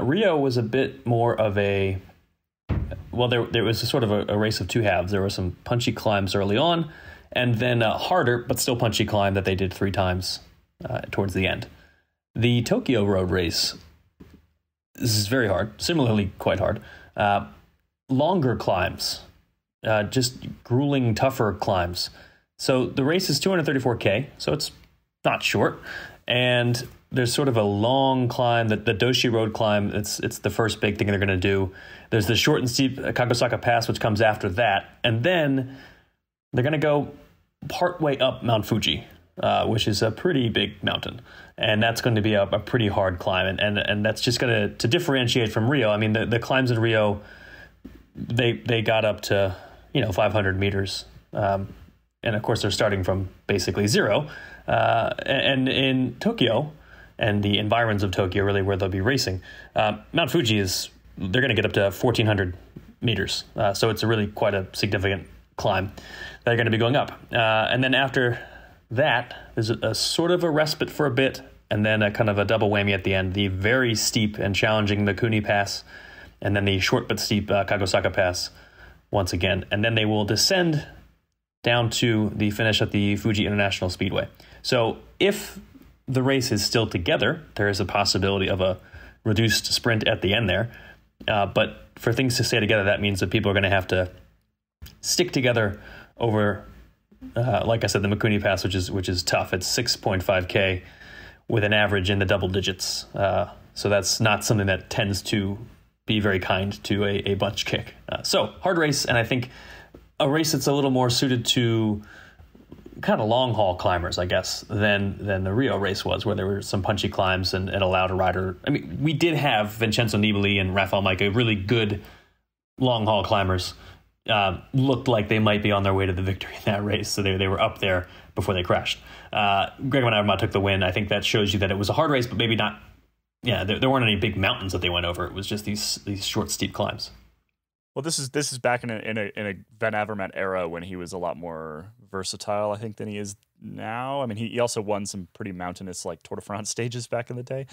[SPEAKER 4] Rio was a bit more of there was a sort of a race of two halves. There were some punchy climbs early on, and then a harder but still punchy climb that they did 3 times towards the end. The Tokyo road race, this is very hard, similarly quite hard. Longer climbs, just grueling, tougher climbs. So the race is 234K, so it's not short. And there's sort of a long climb, the Doshi Road climb. It's the first big thing they're going to do. There's the short and steep Kagosaka Pass, which comes after that. And then they're going to go partway up Mount Fuji, which is a pretty big mountain. And that's going to be a pretty hard climb. And that's just going to differentiate from Rio. I mean, the climbs in Rio, they got up to 500 meters. And of course, they're starting from basically zero. And in Tokyo and the environs of Tokyo, really where they'll be racing, Mount Fuji they're going to get up to 1,400 meters. So it's really quite a significant climb. They're going to be going up. And then after that, there's a sort of a respite for a bit, and then a kind of a double whammy at the end, the very steep and challenging Mikuni Pass, and then the short but steep Kagosaka Pass once again. And then they will descend down to the finish at the Fuji International Speedway. So if the race is still together, there is a possibility of a reduced sprint at the end there. But for things to stay together, that means that people are going to have to stick together over, like I said, the Mikuni Pass, which is tough. It's 6.5K with an average in the double digits. So that's not something that tends to be very kind to a bunch kick. So hard race, and I think a race that's a little more suited to kind of long haul climbers, I guess, than the Rio race was, where there were some punchy climbs and it allowed a rider. I mean, we did have Vincenzo Nibali and Rafael Majka, really good long haul climbers. Looked like they might be on their way to the victory in that race, so they were up there before they crashed. Greg Van Avermaet took the win. I think that shows you that it was a hard race, but maybe not. Yeah, there weren't any big mountains that they went over. It was just these short, steep climbs.
[SPEAKER 1] Well, this is back in a Van Avermaet era when he was a lot more versatile, I think, than he is now. I mean, he also won some pretty mountainous like Tour de France stages back in the day,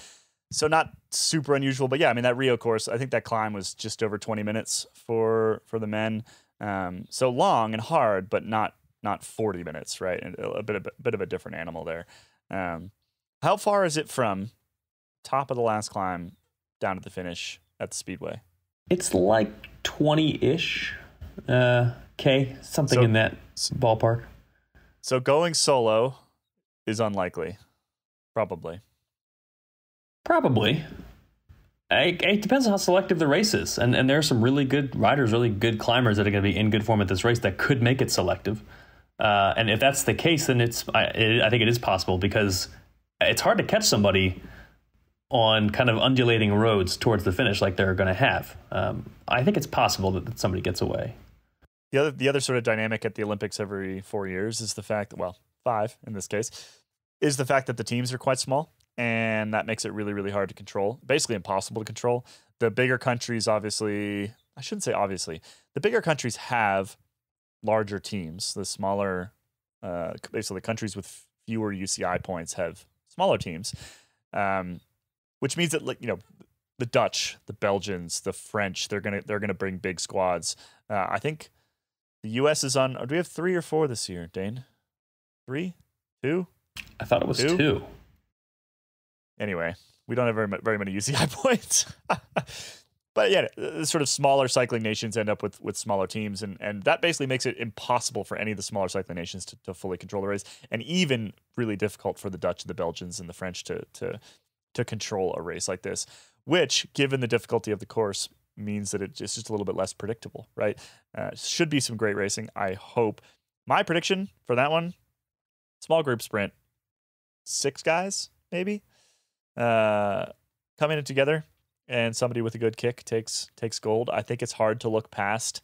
[SPEAKER 1] so not super unusual. But yeah, I mean that Rio course, I think that climb was just over 20 minutes for the men. So long and hard, but not 40 minutes, right? And a bit of a different animal there. How far is it from top of the last climb down to the finish at the Speedway?
[SPEAKER 4] It's like 20-ish K, something in that ballpark.
[SPEAKER 1] So going solo is unlikely, probably. It depends on how selective the race is. And there are some really good riders, really good climbers that are going to be in good form at this race that could make it selective. And if that's the case, then I think it is possible, because it's hard to catch somebody on kind of undulating roads towards the finish like they're going to have. I think it's possible that somebody gets away. The other sort of dynamic at the Olympics every 4 years is the fact, well, 5 in this case, is the fact that the teams are quite small, and that makes it really, really hard to control, basically impossible to control. The bigger countries, obviously, I shouldn't say obviously, the bigger countries have larger teams. The smaller, basically countries with fewer UCI points have smaller teams, which means that, like, you know, the Dutch, the Belgians, the French, they're gonna bring big squads. I think the U.S. is on. Do we have 3 or 4 this year, Dane? 3, 2?
[SPEAKER 4] I thought it was 2.
[SPEAKER 1] Anyway, we don't have very many UCI points. But yeah, the sort of smaller cycling nations end up with smaller teams, and that basically makes it impossible for any of the smaller cycling nations to fully control the race, and even really difficult for the Dutch, the Belgians, and the French to control a race like this, which, given the difficulty of the course, means that it's just a little bit less predictable, right? Should be some great racing, I hope. My prediction for that one, small group sprint, 6 guys, maybe, coming in together, and somebody with a good kick takes gold. I think it's hard to look past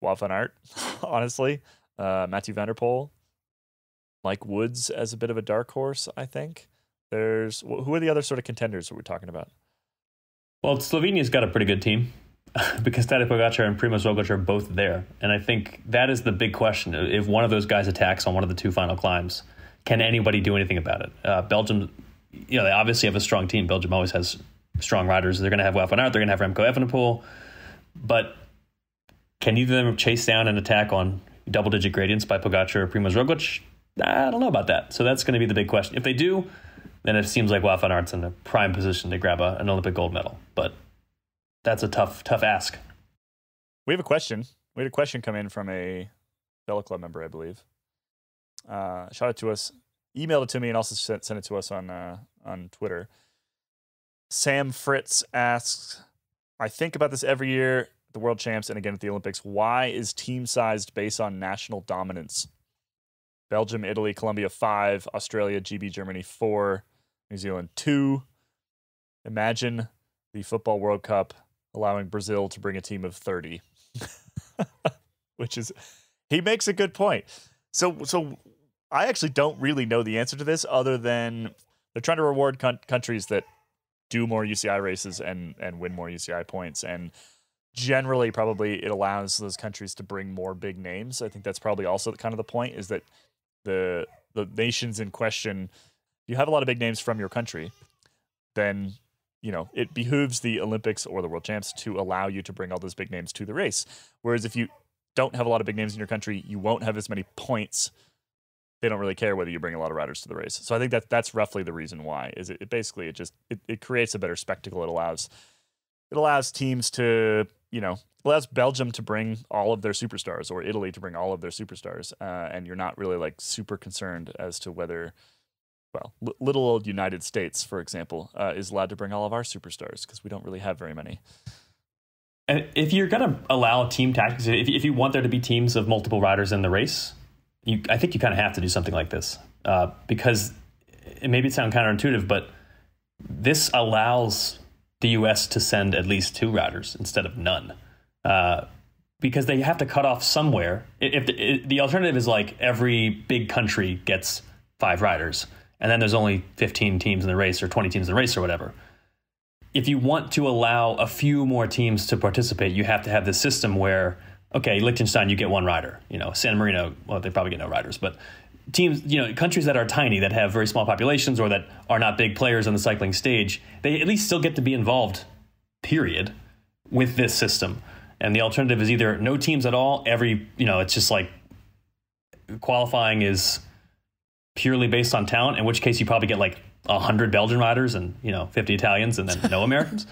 [SPEAKER 1] Wout van Aert, honestly. Mathieu van der Poel, Mike Woods as a bit of a dark horse, I think. Who are the other sort of contenders that we're talking about?
[SPEAKER 4] Well, Slovenia's got a pretty good team because Tadej Pogačar and Primož Roglič are both there. And I think that is the big question. If one of those guys attacks on one of the 2 final climbs, can anybody do anything about it? Belgium, they obviously have a strong team. Belgium always has strong riders. They're going to have Wout van Aert. They're going to have Remco Evenepoel. But can either of them chase down an attack on double-digit gradients by Pogačar or Primož Roglič? I don't know about that. So that's going to be the big question. If they do, then it seems like Wout van Aert's in a prime position to grab an Olympic gold medal. But that's a tough ask.
[SPEAKER 1] We have a question. We had a question come in from a Velo Club member, I believe. Shout it to us. Emailed it to me and also sent it to us on Twitter. Sam Fritz asks, I think about this every year at the World Champs and again at the Olympics. Why is team sized based on national dominance? Belgium, Italy, Colombia 5, Australia, GB, Germany 4, New Zealand 2. Imagine the Football World Cup allowing Brazil to bring a team of 30. He makes a good point. So I actually don't really know the answer to this, other than they're trying to reward countries that do more UCI races and win more UCI points. And generally, probably it allows those countries to bring more big names. I think that's probably also kind of the point, is that the nations in question, you have a lot of big names from your country, then, it behooves the Olympics or the World Champs to allow you to bring all those big names to the race. Whereas if you don't have a lot of big names in your country, you won't have as many points. They don't really care whether you bring a lot of riders to the race. So I think that's roughly the reason why. Is it basically it creates a better spectacle. It allows teams to, allows Belgium to bring all of their superstars, or Italy to bring all of their superstars, and you're not really like super concerned as to whether, little old United States, for example, is allowed to bring all of our superstars, because we don't really have very many.
[SPEAKER 4] if you're going to allow team tactics, if you want there to be teams of multiple riders in the race, I think you kind of have to do something like this because maybe it sounds counterintuitive, but this allows the U.S. to send at least 2 riders instead of none because they have to cut off somewhere. If the alternative is like every big country gets 5 riders and then there's only 15 teams in the race or 20 teams in the race or whatever. If you want to allow a few more teams to participate, you have to have this system where, okay, Liechtenstein, you get 1 rider. San Marino, well, they probably get no riders, but teams, countries that are tiny, that have very small populations or that are not big players on the cycling stage, they at least still get to be involved, period, with this system. And the alternative is either no teams at all, it's just like qualifying is purely based on talent, in which case you probably get like 100 Belgian riders and 50 Italians and then no Americans,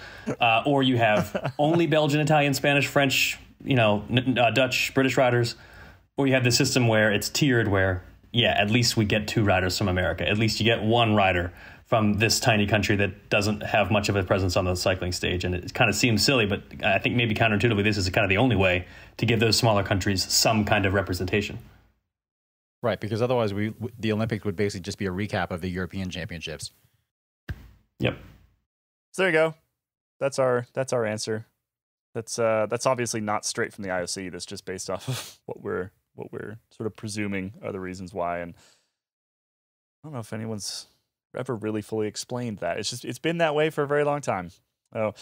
[SPEAKER 4] or you have only Belgian, Italian, Spanish, French, Dutch, British riders, or you have the system where it's tiered, where at least we get 2 riders from America, at least you get 1 rider from this tiny country that doesn't have much of a presence on the cycling stage. And it kind of seems silly, but I think maybe counterintuitively this is kind of the only way to give those smaller countries some kind of representation.
[SPEAKER 3] Right, because otherwise the Olympics would basically just be a recap of the European Championships.
[SPEAKER 4] Yep.
[SPEAKER 1] So there you go. That's our answer. That's obviously not straight from the IOC. That's just based off of what we're sort of presuming are the reasons why. And I don't know if anyone's ever really fully explained that. It's been that way for a very long time. So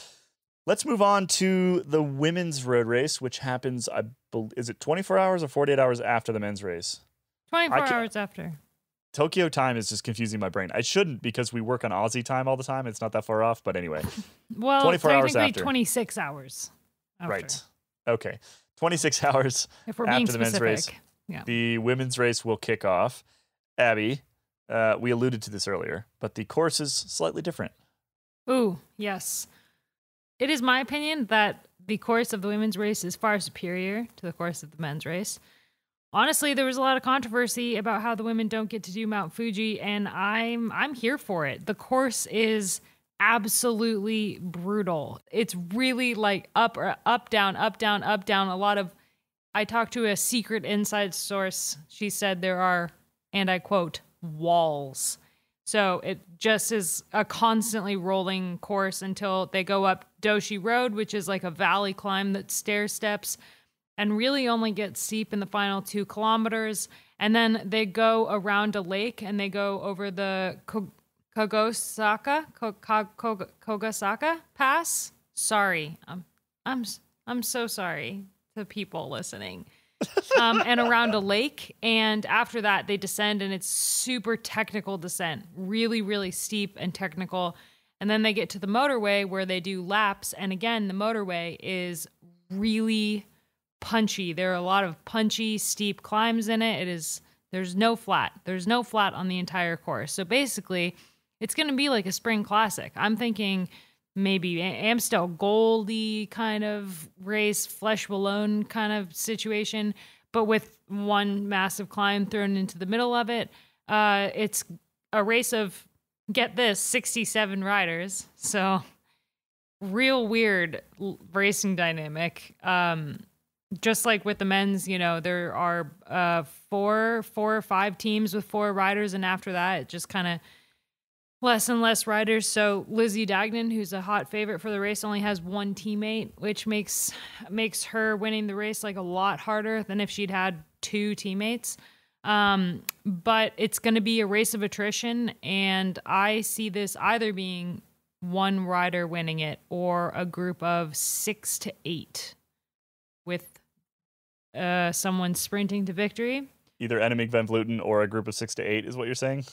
[SPEAKER 1] let's move on to the women's road race, which happens, is it 24 hours or 48 hours after the men's race?
[SPEAKER 2] 24 hours after.
[SPEAKER 1] Tokyo time is just confusing my brain. I shouldn't because we work on Aussie time all the time. It's not that far off, but anyway.
[SPEAKER 2] Well,
[SPEAKER 1] 24 hours
[SPEAKER 2] technically
[SPEAKER 1] after.
[SPEAKER 2] 26 hours after.
[SPEAKER 1] Right. Okay. 26 hours
[SPEAKER 2] if we're
[SPEAKER 1] after
[SPEAKER 2] being
[SPEAKER 1] the
[SPEAKER 2] specific.
[SPEAKER 1] men's race.
[SPEAKER 2] Yeah.
[SPEAKER 1] The women's race will kick off. Abby, we alluded to this earlier, but the course is slightly different.
[SPEAKER 2] Ooh, yes. It is my opinion that the course of the women's race is far superior to the course of the men's race. Honestly, there was a lot of controversy about how the women don't get to do Mount Fuji, and I'm here for it. The course is absolutely brutal. It's really like up, down, up, down, up, down. I talked to a secret inside source. She said there are, and I quote, walls. So it just is a constantly rolling course until they go up Doshi Road, which is like a valley climb that stair steps and really only gets steep in the final 2 kilometers. And then they go around a lake and they go over the Kogasaka Pass. Sorry. I'm so sorry to people listening. And around a lake. And after that, they descend and it's super technical descent. Really, really steep and technical. And then they get to the motorway where they do laps. And again, the motorway is really punchy. There are a lot of punchy, steep climbs in it. There's no flat. There's no flat on the entire course. So basically, it's going to be like a spring classic. I'm thinking maybe Amstel Goldie kind of race, Flesh Wallone kind of situation, but with one massive climb thrown into the middle of it. It's a race of, get this, 67 riders. So real weird racing dynamic. Just like with the men's, there are 4 or 5 teams with 4 riders, and after that, it just kind of less and less riders. So Lizzie Dagnan, who's a hot favorite for the race, only has 1 teammate, which makes her winning the race like a lot harder than if she'd had 2 teammates. But it's going to be a race of attrition, and I see this either being 1 rider winning it or a group of 6 to 8 with someone sprinting to victory.
[SPEAKER 1] Either Annemiek van Vleuten or a group of 6 to 8 is what you're saying?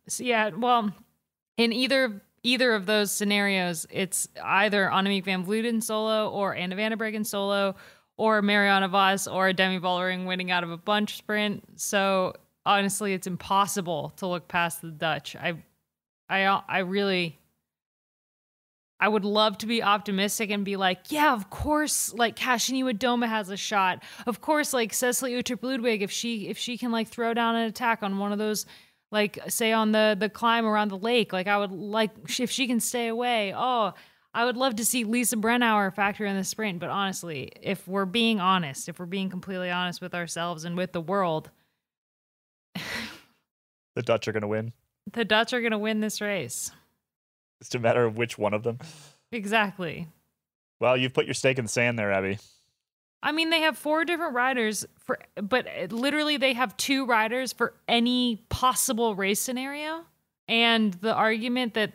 [SPEAKER 2] So, yeah, well, in either of those scenarios, it's either Annemiek van Vleuten solo or Anna van der Breggen solo or Marianne Vos or Demi Vollering winning out of a bunch sprint. So honestly, it's impossible to look past the Dutch. I would love to be optimistic and be like, yeah, of course, like Kaśniwa Doma has a shot. Of course, like Cecily Uttrup Ludwig, if she can like throw down an attack on one of those, like say on the climb around the lake, like I would like if she can stay away. Oh, I would love to see Lisa Brennauer factor in the sprint, but honestly, if we're being honest, if we're being completely honest with ourselves and with the world,
[SPEAKER 1] The Dutch are going to win.
[SPEAKER 2] the Dutch are going to win this race.
[SPEAKER 1] It's a matter of which one of them.
[SPEAKER 2] Exactly.
[SPEAKER 1] Well, you've put your stake in the sand there, Abby.
[SPEAKER 2] I mean, they have 4 different riders but literally they have 2 riders for any possible race scenario. And the argument that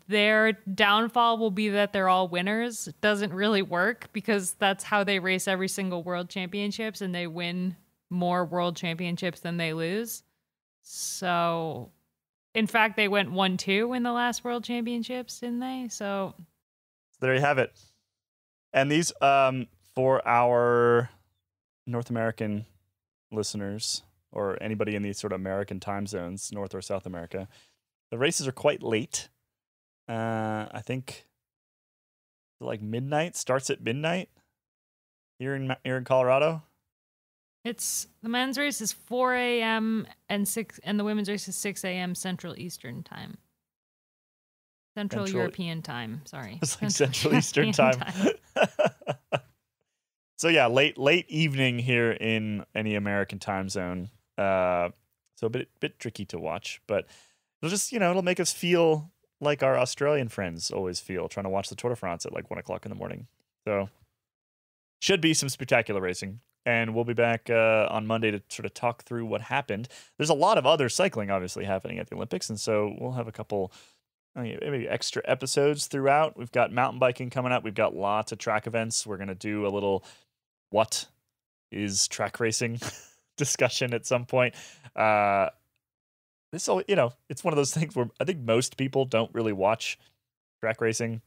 [SPEAKER 2] their downfall will be that they're all winners doesn't really work, because that's how they race every single world championships, and they win more world championships than they lose. So, in fact, they went 1-2 in the last world championships, didn't they? So
[SPEAKER 1] there you have it. And these, for our North American listeners, or anybody in these sort of American time zones, North or South America, the races are quite late. I think like midnight, starts at midnight here in Colorado.
[SPEAKER 2] it's the men's race is 4 a.m. and the women's race is 6 a.m. Central Eastern time. Central European time. Sorry,
[SPEAKER 1] it's like Central Eastern time. So yeah, late evening here in any American time zone. So a bit tricky to watch, but it'll just it'll make us feel like our Australian friends always feel trying to watch the Tour de France at like 1 o'clock in the morning. So should be some spectacular racing. And we'll be back on Monday to sort of talk through what happened. There's a lot of other cycling obviously happening at the Olympics, and so we'll have a couple maybe extra episodes throughout. We've got mountain biking coming up. We've got lots of track events. We're going to do a little what is track racing discussion at some point. It's one of those things where I think most people don't really watch track racing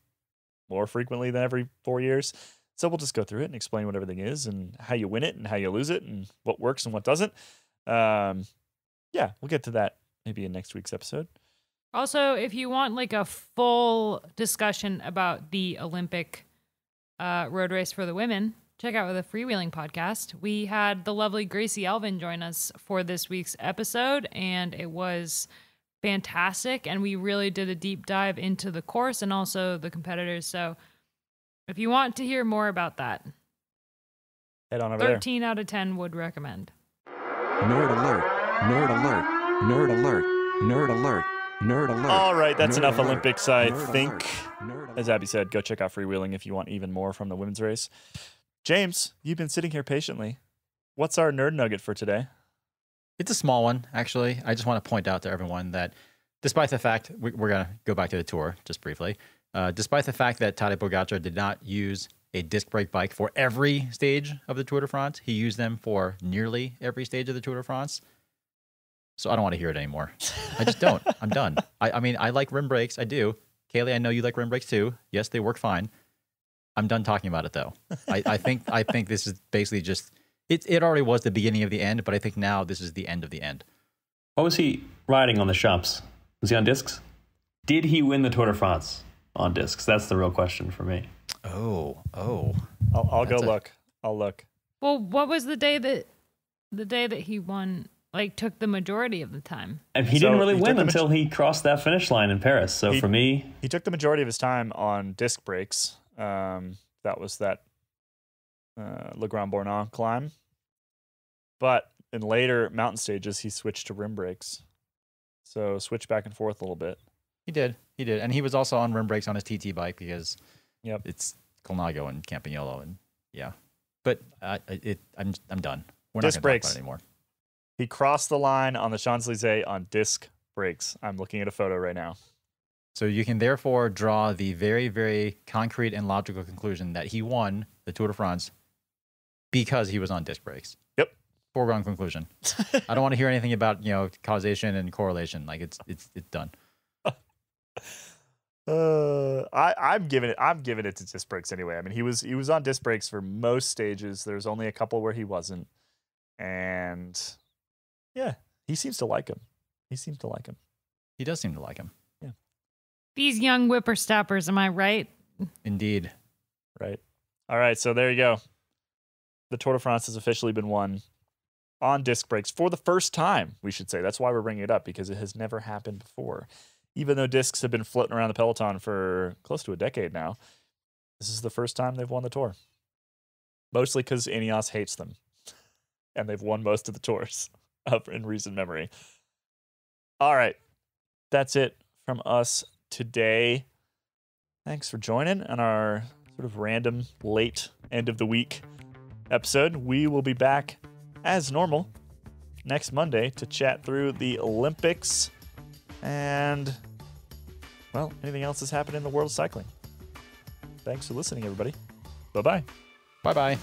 [SPEAKER 1] more frequently than every 4 years. So we'll just go through it and explain what everything is and how you win it and how you lose it and what works and what doesn't. We'll get to that maybe in next week's episode.
[SPEAKER 2] Also, if you want like a full discussion about the Olympic road race for the women, check out the Freewheeling podcast. We had the lovely Gracie Elvin join us for this week's episode, and it was fantastic. And we really did a deep dive into the course and also the competitors. So if you want to hear more about that,
[SPEAKER 1] head on over
[SPEAKER 2] 13 out of 10 would recommend.
[SPEAKER 5] Nerd alert, nerd alert, nerd alert, nerd alert, nerd alert.
[SPEAKER 1] All right, that's
[SPEAKER 5] nerd
[SPEAKER 1] enough
[SPEAKER 5] alert,
[SPEAKER 1] Olympics, I
[SPEAKER 5] nerd
[SPEAKER 1] think.
[SPEAKER 5] alert,
[SPEAKER 1] As Abby said, go check out Freewheeling if you want even more from the women's race. James, you've been sitting here patiently. What's our nerd nugget for today?
[SPEAKER 3] It's a small one, actually. I just want to point out to everyone that despite the fact, we're going to go back to the Tour just briefly, despite the fact that Tadej Pogacar did not use a disc brake bike for every stage of the Tour de France, he used them for nearly every stage of the Tour de France. So I don't want to hear it anymore. I just don't. I'm done. I mean, I like rim brakes. I do. Kaylee, I know you like rim brakes too. Yes, they work fine. I'm done talking about it though. I think this is basically just it already was the beginning of the end, but I think now this is the end of the end.
[SPEAKER 4] What was he riding on the shops? Was he on discs? Did he win the Tour de France on discs? That's the real question for me.
[SPEAKER 3] Oh.
[SPEAKER 1] I'll go look. I'll look.
[SPEAKER 2] Well, what was the day that he won? Like took the majority of the time.
[SPEAKER 4] And he didn't really win until he crossed that finish line in Paris. So for me,
[SPEAKER 1] he took the majority of his time on disc brakes. That was that Le Grand Bornand climb. But in later mountain stages, he switched to rim brakes. So switched back and forth a little bit.
[SPEAKER 3] He did, and he was also on rim brakes on his TT bike because it's Colnago and Campagnolo, and But I'm done. We're
[SPEAKER 1] disc
[SPEAKER 3] not going to talk
[SPEAKER 1] brakes
[SPEAKER 3] about it anymore.
[SPEAKER 1] He crossed the line on the Champs-Élysées on disc brakes. I'm looking at a photo right now.
[SPEAKER 3] So you can therefore draw the very, very concrete and logical conclusion that he won the Tour de France because he was on disc brakes.
[SPEAKER 1] Yep.
[SPEAKER 3] Foregone conclusion. I don't want to hear anything about causation and correlation. Like it's done.
[SPEAKER 1] I'm giving it to disc brakes anyway. I mean, he was on disc brakes for most stages. There's only a couple where he wasn't, and yeah, he seems to like him. He does seem to like him. Yeah.
[SPEAKER 2] These young whippersnappers, am I right?
[SPEAKER 3] Indeed.
[SPEAKER 1] Right. All right. So there you go. The Tour de France has officially been won on disc brakes for the first time, we should say. That's why we're bringing it up, because it has never happened before. Even though discs have been floating around the peloton for close to a decade now, This is the first time they've won the Tour. Mostly because Ineos hates them. And they've won most of the Tours in recent memory. All right. That's it from us today. Thanks for joining on our sort of random late end of the week episode. We will be back as normal next Monday to chat through the Olympics and, well, anything else that's happened in the world of cycling. Thanks for listening, everybody. Bye-bye.
[SPEAKER 3] Bye-bye.